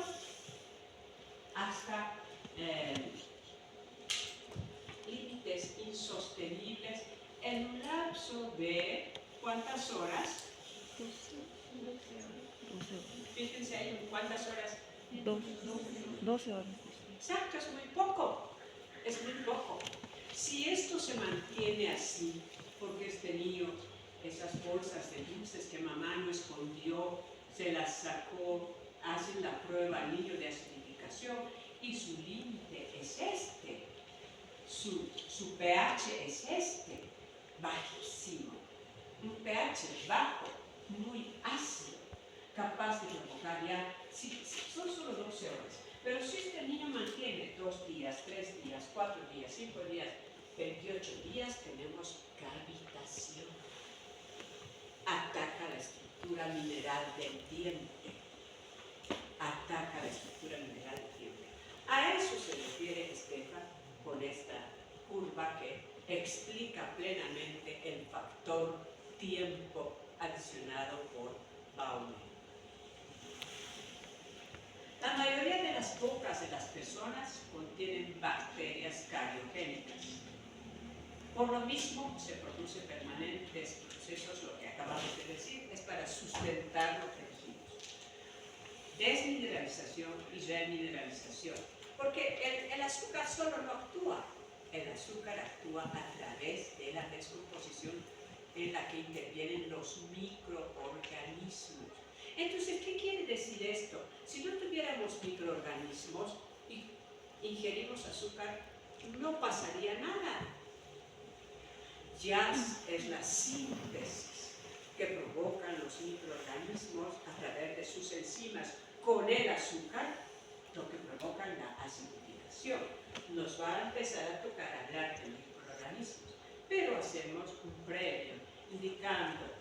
hasta límites insostenibles en un lapso de ¿cuántas horas? 12 horas. Fíjense ahí en cuántas horas. 12 horas. Exacto, es muy poco. Es muy poco. Si esto se mantiene así, porque este niño, esas bolsas de dulces que mamá no escondió, se las sacó, hacen la prueba al niño de acidificación y su límite es este, su pH es este, bajísimo, un pH bajo, muy ácido, capaz de provocar ya, son solo 12 horas, pero si este niño mantiene 2 días, 3 días, 4 días, 5 días, 28 días, tenemos cavitación. Ataca la estructura mineral del diente. Ataca la estructura mineral del diente. A eso se refiere Stefan con esta curva que explica plenamente el factor tiempo adicionado por Baumann. La mayoría de las bocas de las personas contienen bacterias cariogénicas. Por lo mismo, se producen permanentes procesos, lo que acabamos de decir, es para sustentar lo que dijimos. Desmineralización y remineralización. Porque el azúcar solo no actúa. El azúcar actúa a través de la descomposición en la que intervienen los microorganismos. Entonces, ¿qué quiere decir esto? Si no tuviéramos microorganismos y ingerimos azúcar, no pasaría nada. Ya es la síntesis que provocan los microorganismos a través de sus enzimas con el azúcar, lo que provoca la acidificación. Nos va a empezar a tocar hablar de microorganismos, pero hacemos un previo indicando.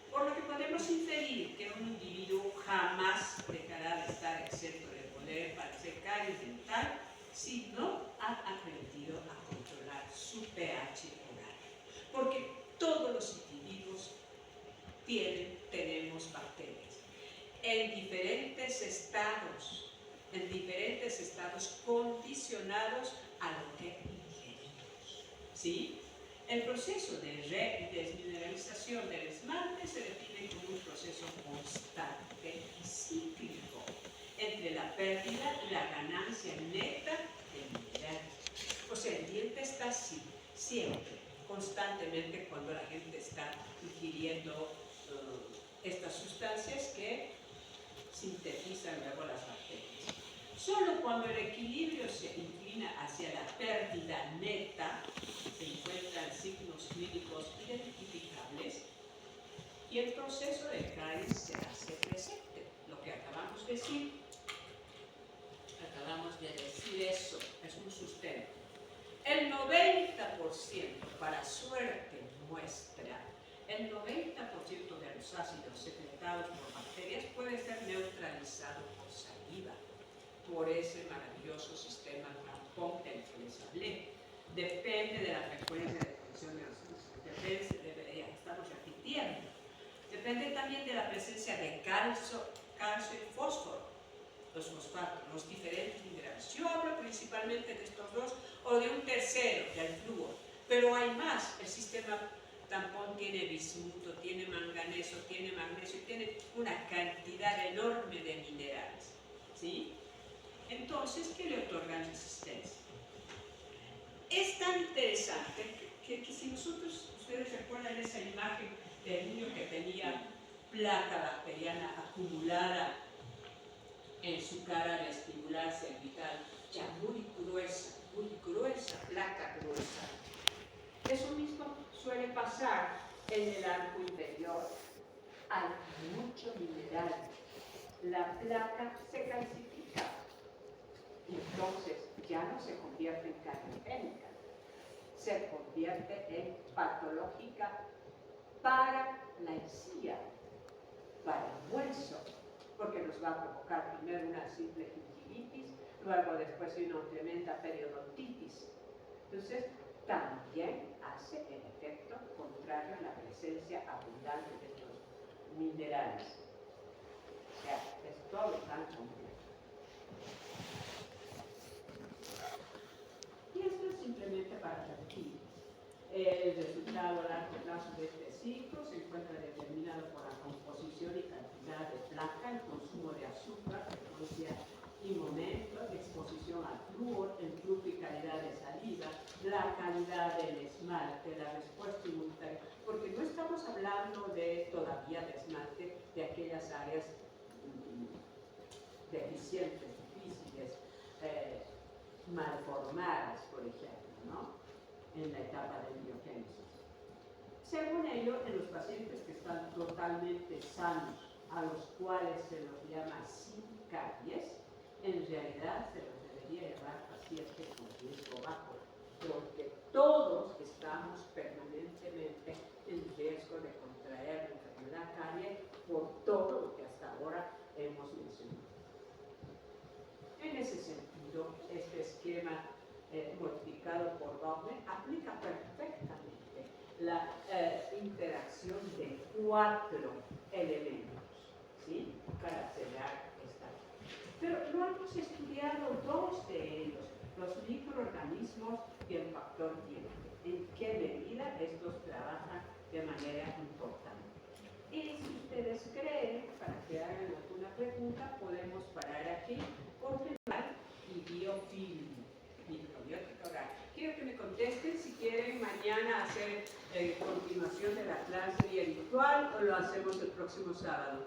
Por lo que podemos inferir que un individuo jamás dejará de estar exento de poder padecer caries dental si no ha aprendido a controlar su pH oral. Porque todos los individuos tenemos bacterias en diferentes estados condicionados a lo que ingerimos. ¿Sí? El proceso de desmineralización del esmalte se define como un proceso constante y cíclico entre la pérdida y la ganancia neta de minerales. O sea, el diente está así, siempre, constantemente, cuando la gente está ingiriendo estas sustancias que sintetizan luego las bacterias. Solo cuando el equilibrio se inclina hacia la pérdida neta, se encuentran signos clínicos identificables y el proceso de caries se hace presente. Lo que acabamos de decir, eso, es un sustento. El 90%, para suerte nuestra, el 90% de los ácidos secretados por bacterias puede ser neutralizado por saliva, por ese maravilloso sistema tampón del que les hablé. Depende de la frecuencia de producción de los ácidos, estamos repitiendo. Depende también de la presencia de calcio y fósforo, los fosfatos, los diferentes minerales. Yo hablo principalmente de estos dos o de un tercero, del flúor, pero hay más. El sistema tampón tiene bismuto, tiene manganeso, tiene magnesio, tiene una cantidad enorme de minerales, ¿sí? Entonces, ¿qué le otorgan resistencia? Es tan interesante que si ustedes recuerdan esa imagen del niño que tenía placa bacteriana acumulada en su cara vestibular cervical, ya muy gruesa, placa gruesa. Eso mismo suele pasar en el arco inferior. Hay mucho mineral. La placa se calcifica. Entonces ya no se convierte en carcinogénica, se convierte en patológica para la encía, para el hueso, porque nos va a provocar primero una simple gingivitis, luego después una tremenda periodontitis. Entonces, también hace el efecto contrario a la presencia abundante de estos minerales. O sea, es todo tan complejo. Y esto es simplemente para repetir. El resultado a largo plazo de este ciclo se encuentra determinado por la composición y cantidad de placa, el consumo de azúcar, frecuencia y momento, exposición al flúor, el flujo y calidad de saliva, la calidad del esmalte, la respuesta inmunitaria, porque no estamos hablando todavía de esmalte de aquellas áreas deficientes, difíciles, malformadas, por ejemplo, ¿no? En la etapa de biogénesis. Según ello, en los pacientes que están totalmente sanos, a los cuales se los llama sin caries, en realidad se los debería llamar pacientes con riesgo bajo, porque todos estamos permanentemente en riesgo de contraer la enfermedad carie por todo lo que hasta ahora hemos mencionado. En ese sentido, este esquema modificado por Wagner aplica perfectamente la interacción de 4 elementos, ¿sí? Para cerrar esta. Pero no hemos estudiado 2 de ellos, los microorganismos y el factor tiempo. ¿En qué medida estos trabajan de manera importante? Y si ustedes creen, para que hagan alguna pregunta, podemos parar aquí por final y biofilm, microbiótica oral. Quiero que me contesten si quieren mañana hacer continuación de la clase vía virtual o lo hacemos el próximo sábado.